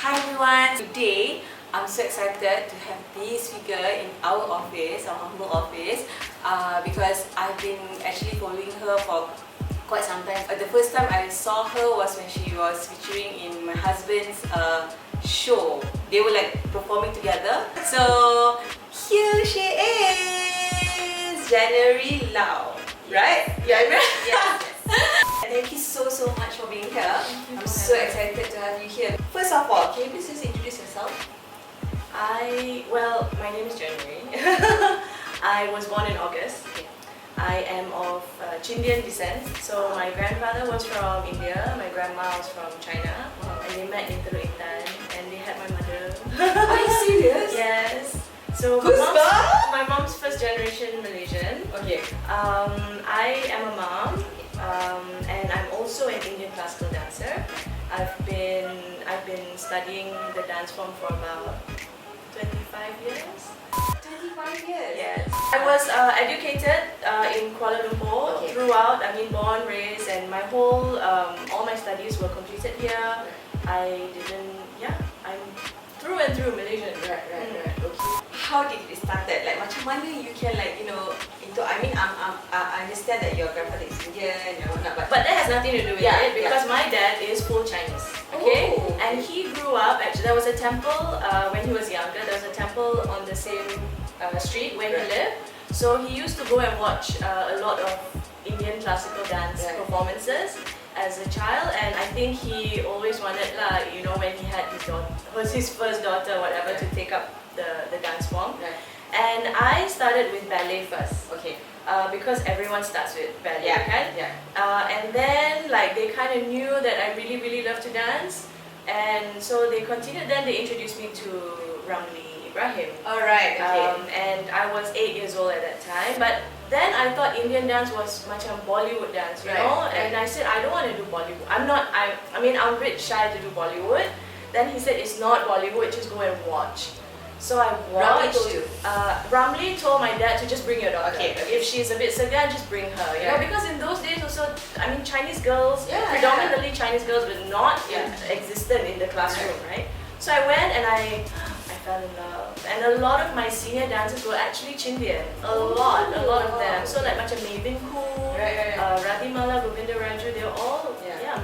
Hi everyone, today I'm so excited to have this figure in our office, our humble office, because I've been actually following her for quite some time. The first time I saw her was when she was featuring in my husband's show. They were like performing together. So here she is, January Lau, right? Yeah, right? Yes. Thank you so much for being here. I'm so excited to have you here. First of all, can you please just introduce yourself? Well, my name is January. I was born in August. I am of Chindian descent. So my grandfather was from India, my grandma was from China, and they met in Teluk Intan, and they had my mother. Are you serious? Yes. So my mom's first generation Malaysian. Okay. I am a mom, and I'm also an Indian classical dancer. I've been studying the dance form for about 25 years. 25 years? Yes. I was educated in Kuala Lumpur throughout. I mean, born, raised, and my whole all my studies were completed here. I'm through and through Malaysian. Right. Okay. How did it started? Like, macam mana you can I understand that your grandfather is Indian and whatnot, but that has nothing to do with it because my dad is full Chinese. Okay, and he grew up. Actually, there was a temple when he was younger. There was a temple on the same street where he lived. So he used to go and watch a lot of Indian classical dance performances as a child, and I think he always wanted, when he had his daughter, was his first daughter, whatever, to take up the dance form. And I started with ballet first. Okay. Because everyone starts with ballet, Yeah. and then they kind of knew that I really love to dance, and so they continued. Then they introduced me to Ramli Ibrahim. Alright, okay. And I was 8 years old at that time, but then I thought Indian dance was macam Bollywood dance, you know? And I said, I don't want to do Bollywood. I'm a bit shy to do Bollywood. Then he said, it's not Bollywood, just go and watch. So I watched. Ramli told you? Ramli told my dad to just bring your daughter. Okay. If she's a bit segan, just bring her. You know, because in those days also, Chinese girls, predominantly Chinese girls, were not existent in the classroom, right? So I went and I fell in love. And a lot of my senior dancers were actually Chindian. A lot of them. So like macam Mavin Koo, Radhimala, Govinda Raju, they were all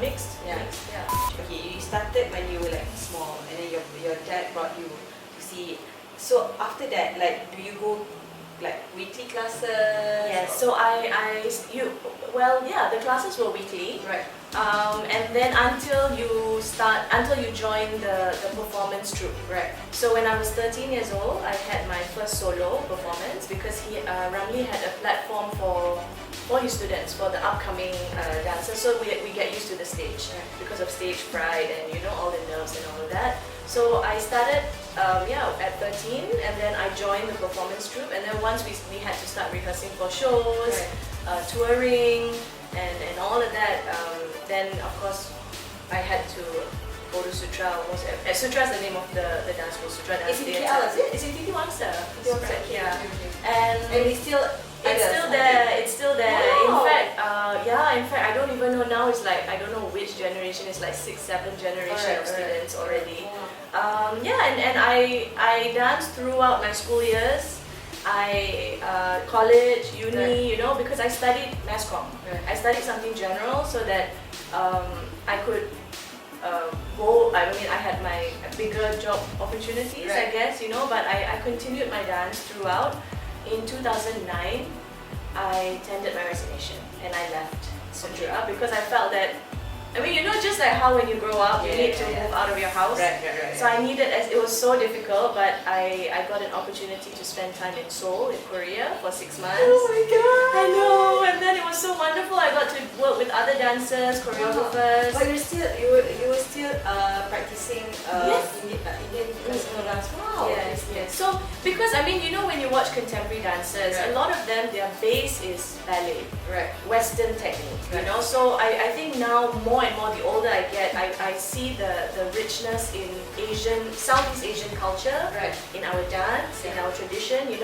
mixed. Okay, you started when you were small, and then your dad brought you to see. So after that, do you go weekly classes? Yes. So the classes were weekly. Right. And then until you join the performance troupe. Right. So when I was 13 years old, I had my first solo performance because Ramli had a platform for his students, for the upcoming dancers. So we get used to the stage because of stage fright and all the nerves and all of that. So I started at 13, and then I joined the performance troupe, and then once we had to start rehearsing for shows, touring, and all of that. Then of course I had to go to Sutra. Sutra is the name of the dance school. Sutra Dance Theatre. Is it? It's in Titi Wangsa. Yeah. And it's still there. It's still there. Wow. In fact, I don't even know now. It's I don't know which generation. It's 6, 7 generation of students already. And I danced throughout my school years. College, uni, because I studied mass comm. I studied something general so that I could go. I had my bigger job opportunities, I guess, but I continued my dance throughout. In 2009, I tendered my resignation and I left Sutra because I felt that, just like how when you grow up, you need to move out of your house. Right. So I needed, it was so difficult, but I got an opportunity to spend time in Seoul, in Korea, for 6 months. Oh my god! I know, and then it was so wonderful. I got to work with other dancers, choreographers. But you were still practicing Indian classical dance. Wow. Yes. So because when you watch contemporary dancers, a lot of them, their base is ballet, Western technique. So I think now more and more, the older I get, I see the richness in Southeast Asian culture, in our dance, in our tradition. Be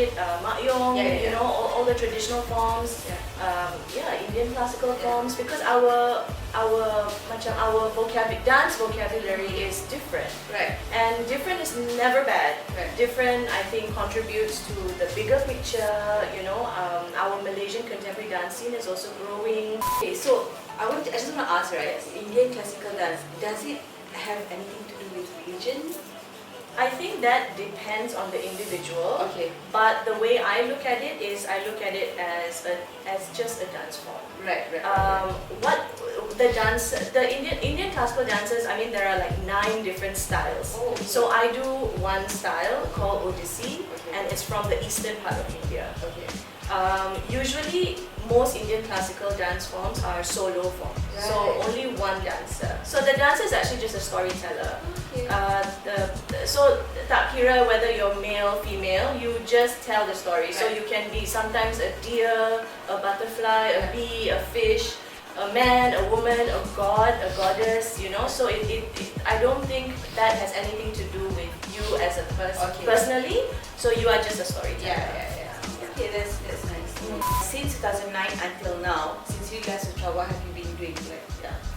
it Mak Yong, all the traditional forms, Indian classical forms. songs because our dance vocabulary is different. Right. And different is never bad. Right. Different, I think, contributes to the bigger picture. Our Malaysian contemporary dance scene is also growing. Okay, so I just want to ask, right? Indian classical dance, does it have anything to do with religion? I think that depends on the individual. Okay. But the way I look at it is, I look at it as just a dance form. Right. The Indian classical dances, I mean, there are like 9 different styles. Oh. So I do one style called Odyssey, Okay. and it's from the eastern part of India. Okay. Usually, most Indian classical dance forms are solo forms, so Right. only one dancer. So the dancer is actually just a storyteller. Okay. So tak kira whether you're male, female, you just tell the story. So Right. you can be sometimes a deer, a butterfly, a bee, a fish, a man, a woman, a god, a goddess. So I don't think that has anything to do with you as a person Okay. personally. So you are just a storyteller. Yeah. Okay, that's nice. Since 2009 until now, since you guys are what have you been doing? Like,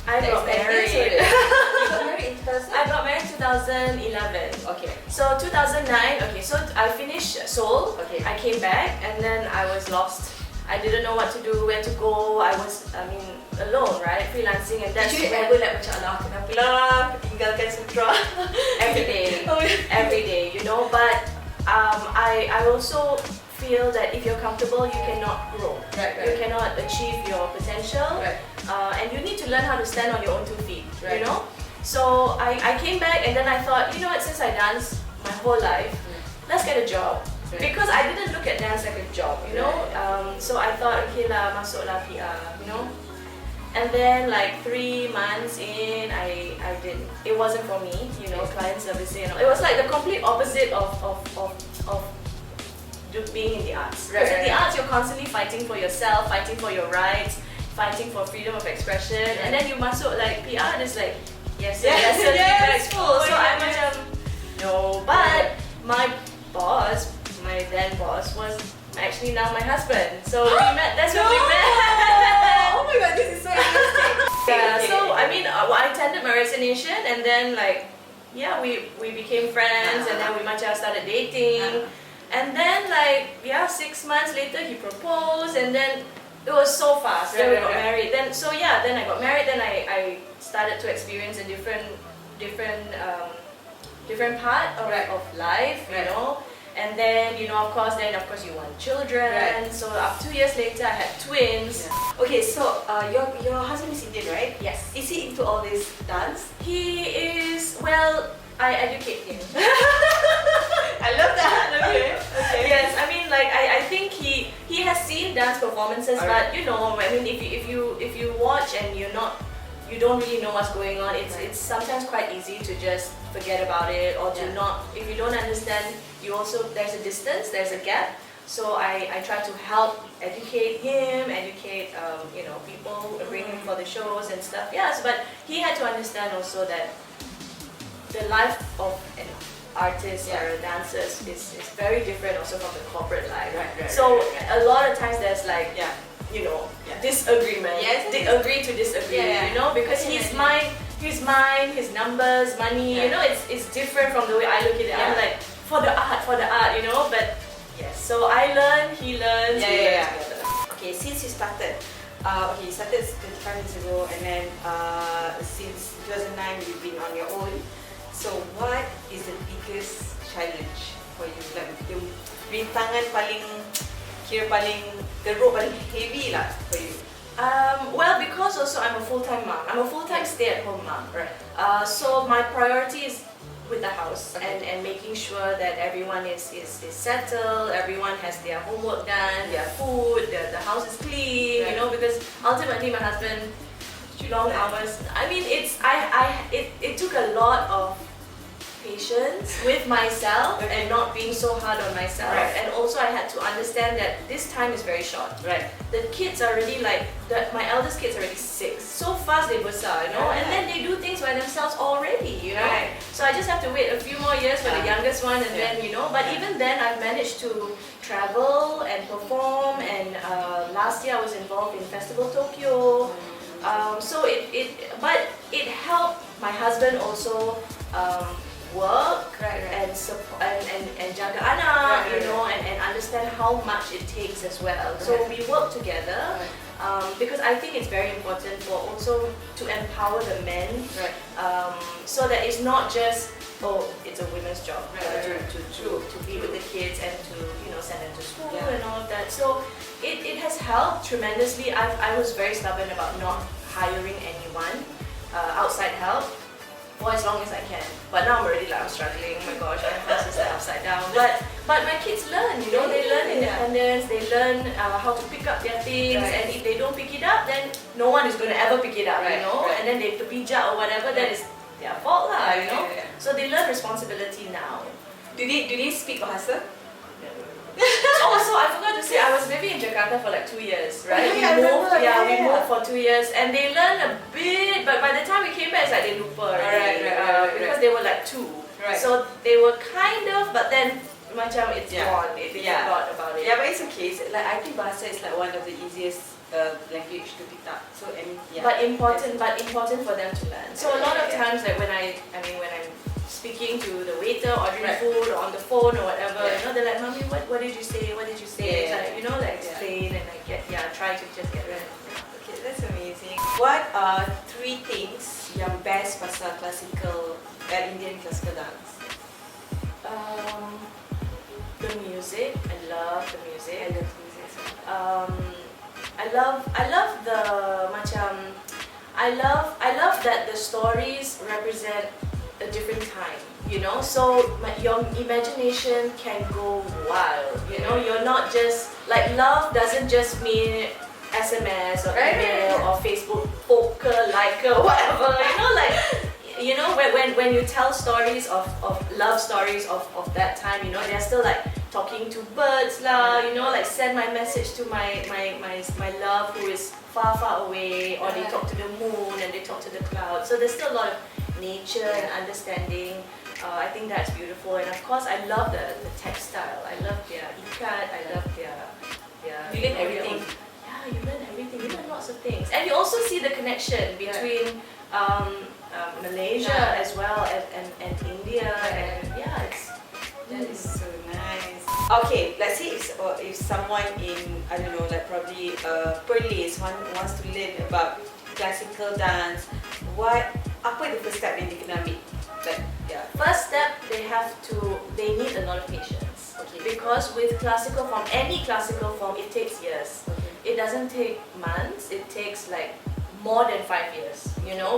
I got married. You got married in 2000? I got married 2011. Okay. So 2009, okay, so I finished Seoul, Okay. I came back and then I was lost. I didn't know what to do, where to go. I was, alone, right? Freelancing, and that's Did you when- ever like macam alah kenapa lah tinggalkan sutra? every day, Oh, yeah. every day, But I also feel that if you're comfortable, you cannot grow. Right. You cannot achieve your potential. Right. And you need to learn how to stand on your own 2 feet, Right. So I came back and then I thought, since I danced my whole life, let's get a job. Right. Because I didn't look at dance like a job, So I thought, okay lah, masuk lah PR, And then like 3 months in, I didn't. It wasn't for me, client servicing. It was like the complete opposite of being in the arts. Because in the arts, you're constantly fighting for yourself, fighting for your rights, fighting for freedom of expression, and then you masuk like PR, and it's like yes, full. So I'm macam no, but my boss, my then boss, was actually now my husband. So we met. That's when we met. Oh my god, this is so interesting. Yeah. So I mean, I attended my resignation, and then we became friends, and then we started dating. And then 6 months later he proposed, and then it was so fast. Then we got married. Then I got married. Then I started to experience a different part of life, And then of course you want children. Right. So 2 years later I had twins. Okay, so your husband is Indian, right? Yes. Is he into all this dance? He is, well, I educate him. I love that. Okay. Yes, I mean, I think he has seen dance performances, Alright. but if you watch and you don't really know what's going on, it's sometimes quite easy to just forget about it, or to not. If you don't understand, there's a distance, there's a gap. So I try to help educate him, people, bring him for the shows and stuff. Yes, but he had to understand also that the life of an artist or a dancer is very different also from the corporate life. Right, So right. a lot of times there's disagreement. Yes. They agree to disagree, because he's mine, his numbers, money, it's different from the way I look at it. I'm like, for the art, but yes. So I learn, he learns, we learn together. Okay, since you started, you started 25 years ago, and then since 2009 you've been on your own. So what is the biggest challenge for you? Like yung rintangan the rope paling heavy lah for you. Well, because also I'm a full-time mom. I'm a full-time stay-at-home mom. Right. So my priority is with the house, Okay. and making sure that everyone is settled, everyone has their homework done, their food, the house is clean, Right. because ultimately my husband, long hours. I mean, it took a lot of patience with myself and not being so hard on myself. Right. And also I had to understand that this time is very short. Right. The kids are already my eldest kid's already 6. So fast they besar, Right. and then they do things by themselves already, Right. So I just have to wait a few more years for the youngest one, and Yeah. then, but even then I've managed to travel and perform, and last year I was involved in Festival Tokyo. So but it helped my husband also work and support and jaga anak, you know, and understand how much it takes as well. So we work together because I think it's very important for also to empower the men, so that it's not just it's a women's job to be with the kids and to send them to school and all of that. So it has helped tremendously. I was very stubborn about not hiring anyone outside help for as long as I can. But now I'm already I'm struggling. Oh my gosh, my house is upside down. But my kids learn, they learn independence. They learn how to pick up their things, and if they don't pick it up, then no one is going to ever pick it up, And then they terpijak or whatever, that is their fault, So they learn responsibility now. Do they speak Bahasa? Also, I forgot to say, I was living in Jakarta for like 2 years, right? We moved for 2 years, and they learn a bit, but by the time we came back, it's like they lupa already, because they were like 2. So they were kind of, but then macam it's gone. They forgot about it. Yeah, but it's okay. So, like I think Bahasa is like one of the easiest language to pick up. So but important for them to learn. So a lot of times, like when I'm speaking to the waiter, ordering food, or on the phone or whatever, they're like, "Mommy, what did you say? What did you say?" It's like, like explain and like try to just get rid. Okay, that's amazing. What are 3 things yang best pasal Indian classical dance? The music. I love the music. I love that the stories represent a different time, so your imagination can go wild, you're not just like love doesn't just mean SMS or email or Facebook poker, like whatever, when you tell stories of love stories of that time, they're still like talking to birds lah, like send my message to my love who is far away, or they talk to the moon and they talk to the clouds. So there's still a lot of nature and understanding. I think that's beautiful, and of course I love the textile. I love their ikat. I love their you learn everything. You learn everything. You learn lots of things, and you also see the connection between Malaysia as well and India, and that is so nice. Okay, let's say if someone in, I don't know, like probably Perlis wants to learn about classical dance, apa the first step yang dia kena ambil? First step, they need a lot of patience. Because with classical form, any classical form, it takes years. It doesn't take months, it takes like more than 5 years,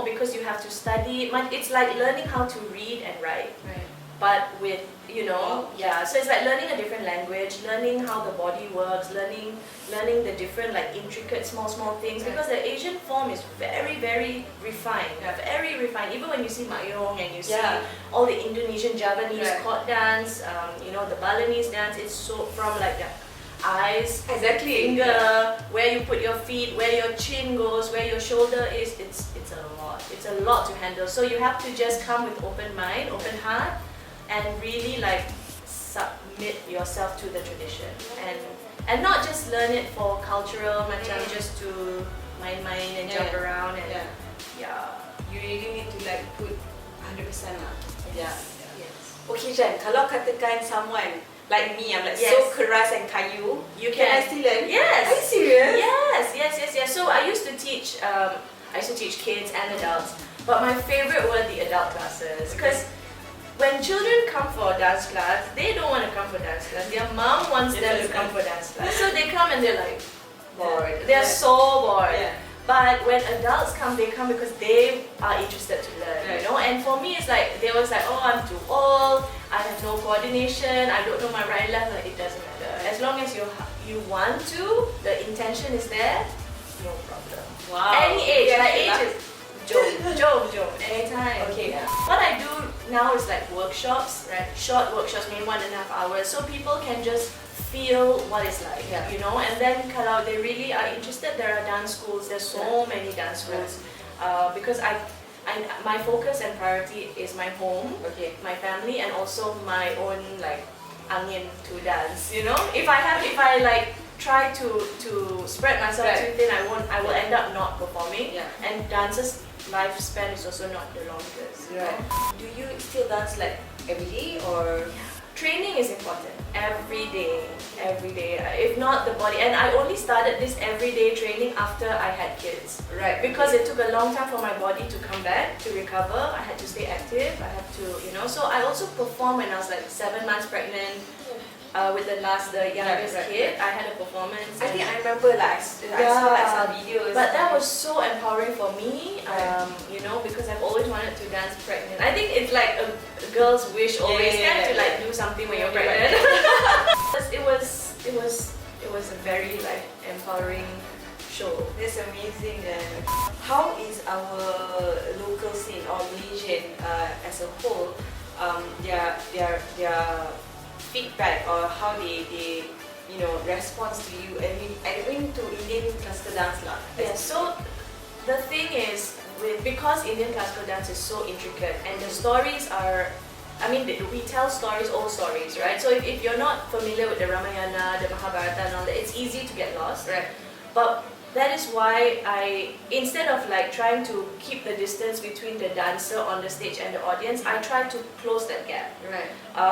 because you have to study. It's like learning how to read and write. But with, so it's like learning a different language, learning how the body works, learning the different like intricate small things, because the Asian form is very, very refined, very refined. Even when you see Mayong and you see all the Indonesian Javanese court dance, the Balinese dance, it's so from like the eyes, finger, where you put your feet, where your chin goes, where your shoulder is, it's a lot to handle. So you have to just come with open mind, open heart, and really like submit yourself to the tradition, and not just learn it for cultural, macam just to main and jump around and you really need to like put 100% lah. Yes. Okay Jan, kalau katakan someone like me, I'm like so keras and kayu, can I still learn? Yes. Are you serious? Yes. So I used to teach kids and adults, but my favorite were the adult classes, because when children come for dance class, they don't want to come for dance class. Their mom wants them to come for dance class. So they come and they're like bored. They're so bored. But when adults come, they come because they are interested to learn, And for me, it's like, they was like, oh, I'm too old, I have no coordination, I don't know my right and left. Like, it doesn't matter. As long as you want to, the intention is there, no problem. Wow. Any age, age is Jom, anytime. Okay. What I do now is like workshops, short workshops, maybe 1.5 hours, so people can just feel what it's like, And then kalau they really are interested, there are dance schools. There's so many dance schools, because my focus and priority is my home, my family, and also my own like angin to dance. If I like try to spread myself too thin, I will end up not performing. Yeah. And dancers' lifespan is also not the longest. Right. Do you still dance like every day or? Training is important every day. If not the body, and I only started this everyday training after I had kids. Right. Because it took a long time for my body to come back, to recover. I had to stay active. I had to, So I also performed when I was like 7 months pregnant. With the youngest kid, I had a performance. I think I remember like I saw like some videos. But that was so empowering for me, because I've always wanted to dance pregnant. I think it's like a girl's wish always, to like do something when you're pregnant. It was a very like empowering show. That's amazing. How is our local scene or Malaysian as a whole, their feedback or how they response to you? I mean to Indian classical dance lah. Yeah. So the thing is, because Indian classical dance is so intricate and the stories are, we tell stories, old stories, right? So if you're not familiar with the Ramayana, the Mahabharata and all that, it's easy to get lost. Right. But that is why instead of like trying to keep the distance between the dancer on the stage and the audience, I try to close that gap. Right.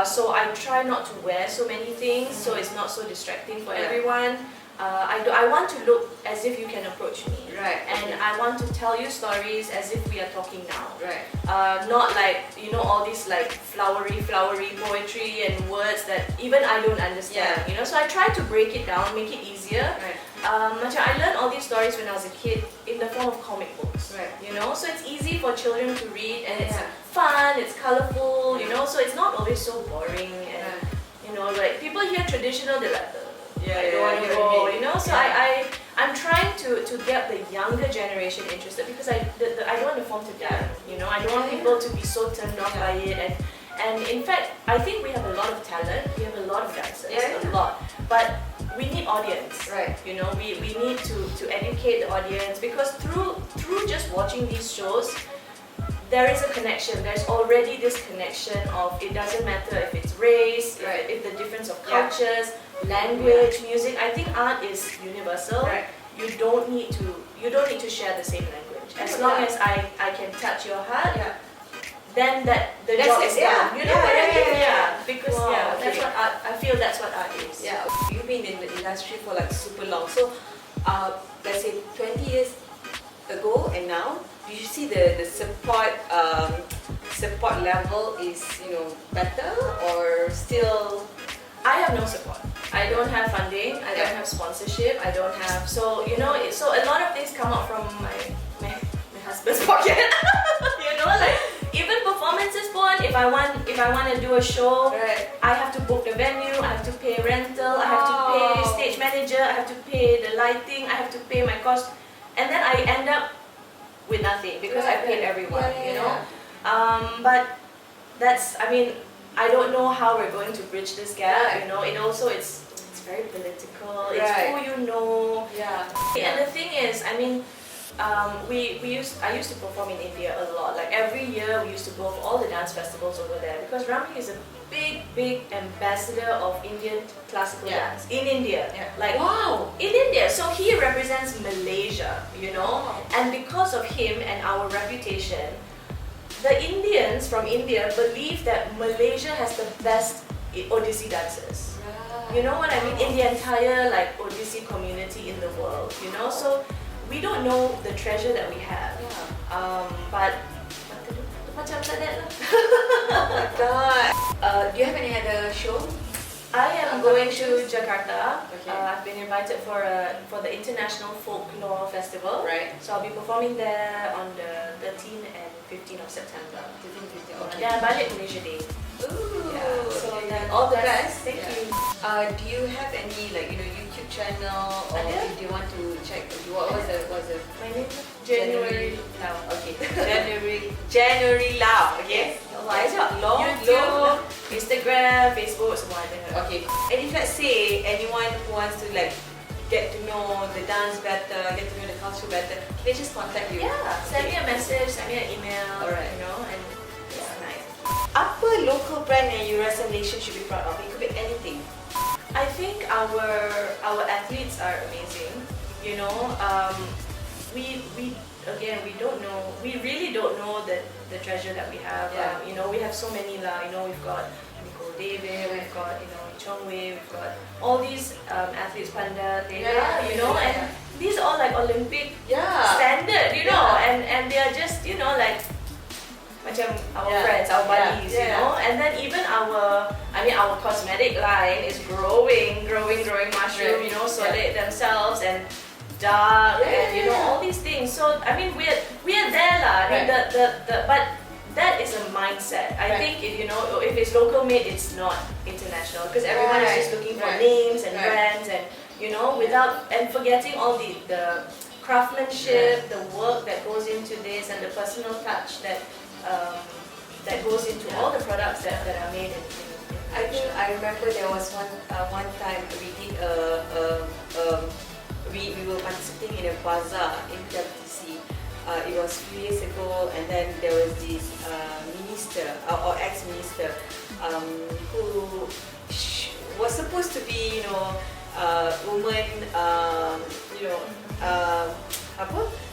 So I try not to wear so many things, so it's not so distracting for everyone. I want to look as if you can approach me. Right. And I want to tell you stories as if we are talking now. Right. Not like, all these like flowery poetry and words that even I don't understand. So I try to break it down, make it easier. Right. I learned all these stories when I was a kid in the form of comic books. Right. So it's easy for children to read and it's fun, it's colorful, so it's not always so boring and like people hear traditional, they're like, I don't want to go, So I'm trying to get the younger generation interested because I don't want the form to die. I don't want people to be so turned off by it and in fact I think we have a lot of talent, we have a lot of dancers, a lot, but we need audience. Right. We need to educate the audience because through just watching these shows, there is a connection. There's already this connection of it doesn't matter if it's race, if the difference of cultures, language, music. I think art is universal. Right. You don't need to share the same language. As long as I can touch your heart, then the job is done. You know what I mean? Yeah. Because that's what art. I feel that's what art is. Yeah. You've been in the industry for like super long. So, let's say 20 years ago and now, do you see the support level is better or still? I have no support. I don't have funding. I don't have sponsorship. I don't have so a lot of things come out from my husband's pocket. Like even performances pun. If I want to do a show, I have to book the venue. I have to pay rental. I have to pay stage manager. I have to pay the lighting. I have to pay my cost, and then I end up with nothing because I paid everyone. But that's I don't know how we're going to bridge this gap. It also it's very political. It's who you know. And the thing is, I used to perform in India a lot. Like every year, we used to go for all the dance festivals over there because Rami is a big ambassador of Indian classical dance in India. Like in India, so he represents Malaysia. And because of him and our reputation, the Indians from India believe that Malaysia has the best Odissi dancers. You know what I mean? In the entire like Odissi community in the world. So we don't know the treasure that we have. But macam like that lah. Oh my god. Do you have any other show? I am going to Jakarta. I've been invited for the International Folklore Festival. Right. So I'll be performing there on the 13th and 15th of September. 13th, 15th. Yeah, balik Malaysia Day. Ooh. So then all the best. Thank you. Do you have any YouTube channel or if you want to check? What was the My name is January Lau. Okay. January Lau. Okay. YouTube, Instagram, Facebook, semua ada. Okay. And if let's say anyone who wants to get to know the dance better, get to know the culture better, can they just contact you? Yeah. Send me a message, send me an email. Alright. And it's nice. Apa local brand yang you rasa Malaysia should be proud of? It could be anything. I think our athletes are amazing. You know, we again, we don't know. We really don't know the treasure that we have. Yeah. You know, we have so many lah. You know, we've got Nicole David, we've got Chong Wei, we've got all these athletes, Panda, Taylor, you know, and these are all like Olympic standard, you know, and they are just, you know, like macam our friends, our buddies, you know, and then even our cosmetic line is growing mushroom, you know, SOLEK themselves and dark and you know all these things. So I mean we're there lah. I mean but that is a mindset. I think if, you know, if it's local made, it's not international because everyone is just looking for names and brands and you know without and forgetting all the craftsmanship, the work that goes into this and the personal touch that goes into all the products that are made in I think I remember there was one time we did we were participating in a bazaar in PWTC. It was a few years ago, and then there was this minister or ex-minister who was supposed to be, you know, woman, you know,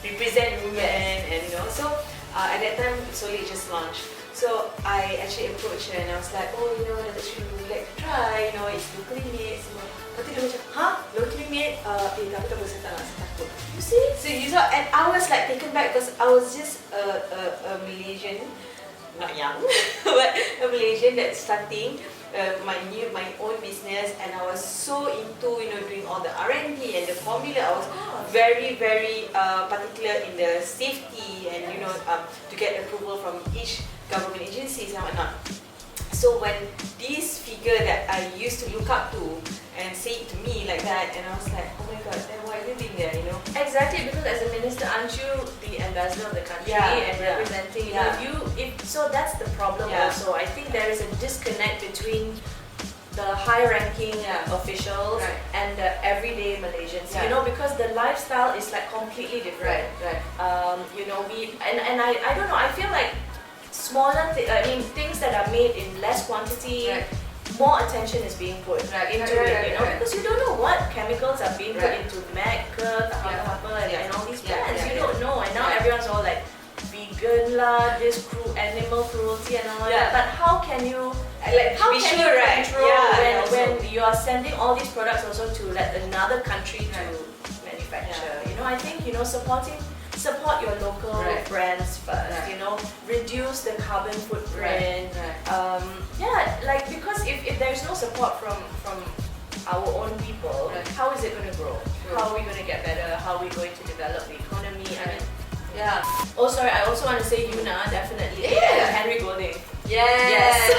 represent women, and you know, so at that time SOLEK just launched. So I actually approached her and I was like, oh, you know, that actually we would like to try, you know, it's locally made semua. Lepas tu dia macam, huh? Locally made? Tak apa, saya tak nak, saya takut. You see? So you saw, and I was like taken back because I was just a Malaysian, not young, but a Malaysian that's starting my own business, and I was so into, you know, doing all the R&D and the formula. I was very particular in the safety and, you know, to get approval from each government agencies and whatnot. So when this figure that I used to look up to and say it to me like that, and I was like, oh my god, then why are you being there, you know? Exactly, because as a minister, aren't you the ambassador of the country and representing? You know, so that's the problem also. I think there is a disconnect between the high-ranking officials and the everyday Malaysians. You know, because the lifestyle is like completely different. You know, I don't know. I feel like smaller, things that are made in less quantity, more attention is being put into it, you know, because you don't know what chemicals are being put into Mac, and all these brands. You don't know, and now everyone's all like vegan lah, this animal cruelty and all that. But how can you control when you are sending all these products also to let another country to manufacture? You know, I think, you know, support your local brands first, you know, reduce the carbon footprint. Because if there's no support from our own people, how is it going to grow? How are we going to get better? How are we going to develop the economy? I mean, Oh, sorry, I also want to say Yuna, definitely. And Henry Golding. Yes.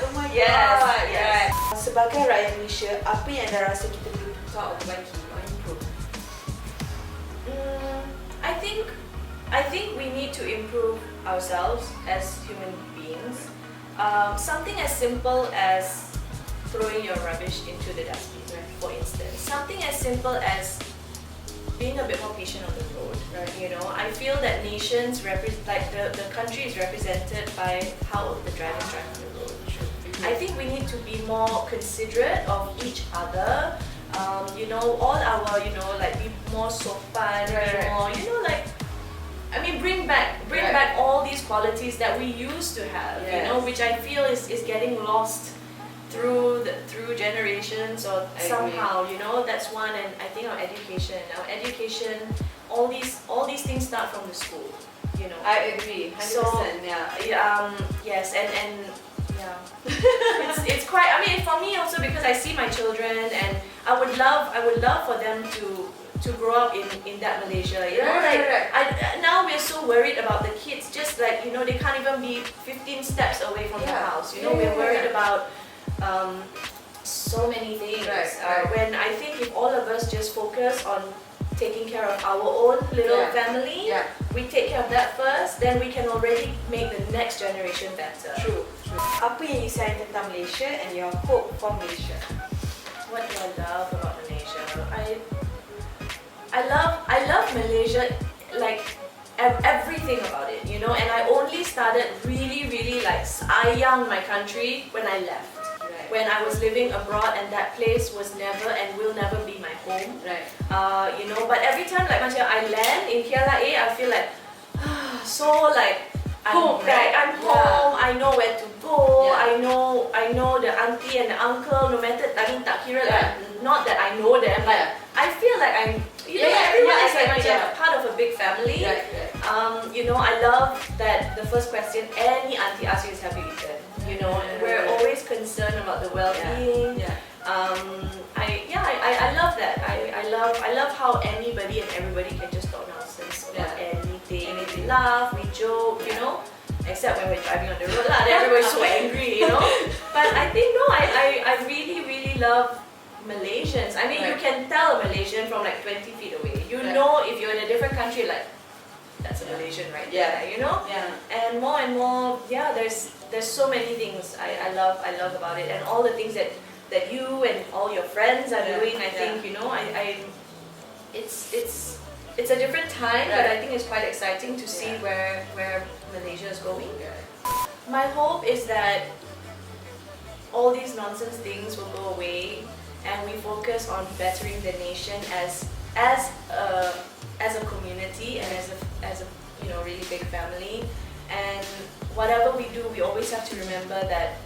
Oh my god. Yes. Sebagai rakyat Malaysia, apa yang anda rasa kita perlu tukar atau perbaiki or improve? I think we need to improve ourselves as human beings. Something as simple as throwing your rubbish into the dustbin, for instance. Something as simple as being a bit more patient on the road. You know, I feel that nations the country is represented by how the drivers drive on the road. I think we need to be more considerate of each other. You know, all our, you know, like be more sopan, be more, you know, like, I mean, bring back all these qualities that we used to have, you know, which I feel is getting lost through generations or somehow, you know. That's one. And I think our education, all these things start from the school, you know. I agree, 100%. So, yes, and it's quite, I mean, for me also, because I see my children, and I would love for them to grow up in that Malaysia, you know, now we're so worried about the kids, just like, you know, they can't even be 15 steps away from the house, you know, we're worried about so many things, when I think if all of us just focus on taking care of our own little family, we take care of that first, then we can already make the next generation better. True. Apa yang you sayang tentang Malaysia and your hope for Malaysia? What do I love about Malaysia? I love Malaysia, like everything about it, you know, and I only started really like sayang my country when I left. when I was living abroad, and that place was never and will never be my home. Right. You know, but every time like macam I land in KLIA, I feel like so like Home, right? I'm home. I know where to go. Yeah. I know the auntie and the uncle. No matter, I mean, tak kira like, not that I know them, but I feel like I'm. You know, everyone is like macam a part of a big family. Right. You know, I love that the first question any auntie asks you is, have you eaten? You know, we're always concerned about the well-being. I love that. I love how anybody and everybody can just talk nonsense about anything. We laugh, we joke, you know. Except when we're driving on the road, then everybody's so angry, you know. But I think no, I really love Malaysians. I mean, you can tell a Malaysian from like 20 feet away. You know, if you're in a different country, like that's a Malaysian right there, you know. And more, there's so many things I love about it, and all the things that you and all your friends are doing. I think, you know, it's a different time, but I think it's quite exciting to see where Malaysia is going. My hope is that all these nonsense things will go away, and we focus on bettering the nation as a community and as a you know, really big family. And whatever we do, we always have to remember that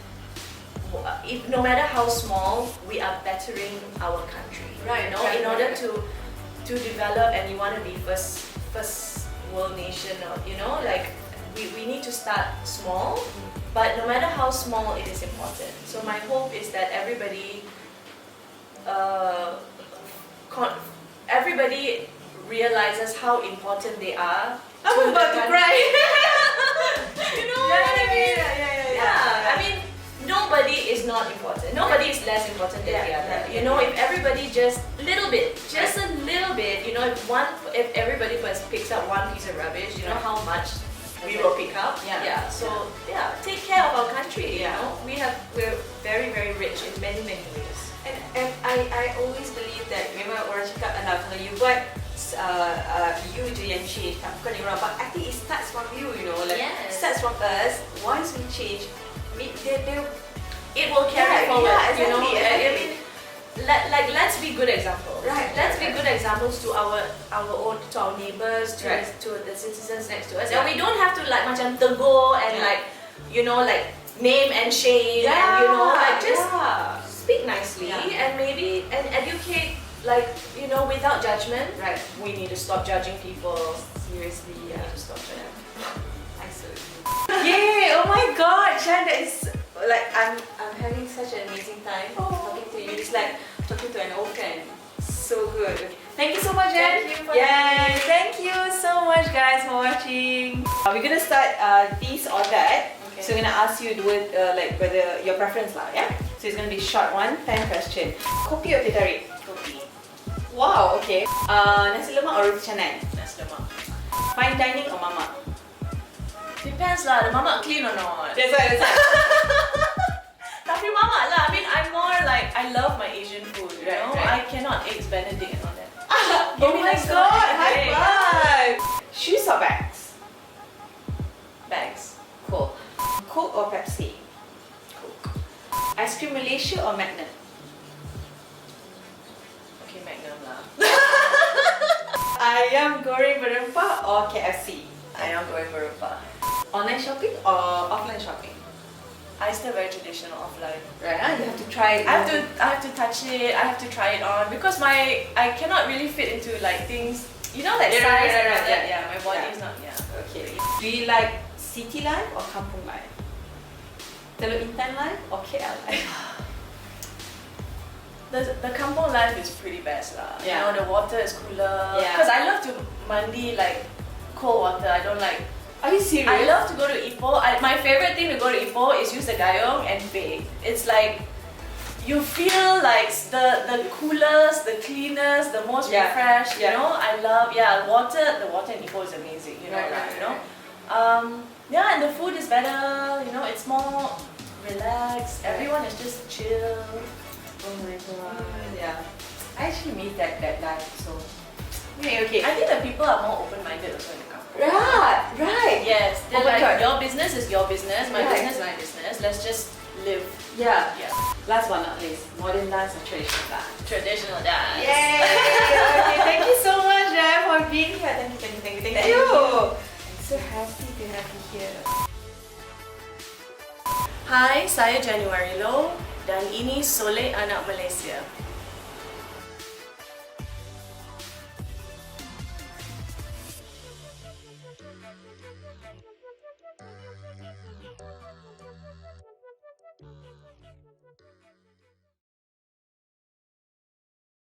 no matter how small, we are bettering our country. You know, in order to develop, and you want to be first world nation, or you know, like we need to start small, but no matter how small, it is important. So my hope is that everybody realizes how important they are. I'm about to cry. You know what I mean? I mean, nobody is not important. Nobody is less important than the other. You know, if everybody just a little bit, you know, if everybody picks up one piece of rubbish, you know how much we will pick up. So take care of our country. You know, we're very rich in many ways. And I always believe that memang orang cakap kalau you buat you je yang change, bukan dia orang. But I think it starts from you, you know, like starts from us. Once we change, it will carry forward. You know, I mean, let's be good examples. Let's be good examples to our neighbors, to the citizens next to us. And we don't have to like macam tegur and like, you know, like name and shame, and you know, like just speak nicely and maybe educate, like, you know, without judgment. We need to stop judging people. Seriously, we need to stop judging. Yay! Oh my God, Shan, that is like I'm having such an amazing time talking to you. It's like talking to an old friend. So good. Okay. Thank you so much, Jen. Thank you so much, guys, for watching. We're gonna start this or that. So we're gonna ask you like whether your preference lah, yeah. So it's gonna be short one, 10 question. Kopi or teh tarik? Kopi. Wow. Okay. Nasi lemak or roti canai? Nasi lemak. Fine dining or mamak? Depends lah, the mamak clean or not. That's right. Tapi mamak lah, I mean, I'm more like, I love my Asian food, you know? I cannot eggs Benedict and all that. Oh my God, high five! Shoes or bags? Bags. Cool. Coke or Pepsi? Coke. Ice cream Malaysia or Magnum? Okay, Magnum lah. Ayam goreng berempah or KFC? Ayam goreng berempah. Online shopping or offline shopping? I still very traditional offline. Right, you have to try it. I have to touch it. I have to try it on because I cannot really fit into like things, you know, like size. My body is not. Okay. Do you like city life or kampung life? Teluk Intan life or KL life? The kampung life is pretty best lah. You know, the water is cooler. Yeah. Because I love to mandi like cold water. I don't like. Are you serious? I love to go to Ipoh. My favorite thing to go to Ipoh is use the gayung and bathe. It's like you feel like the coolest, the cleanest, the most refreshed. You know, I love water. The water in Ipoh is amazing. You know, you know. And the food is better. You know, it's more relaxed. Everyone is just chill. Oh my God. Yeah. I actually miss that life. So okay. I think that people are more open-minded also in the kampung. Right. Yes. They're Oh my like, God. your business is your business. My business is my business. Let's just live. Yeah. Yeah. Last but not least, modern dance or traditional dance? Traditional dance. Yay! Okay, thank you so much, Raya, for being here. Thank you. I'm so happy to have you here. Hai, saya January Low dan ini SOLEK Anak Malaysia.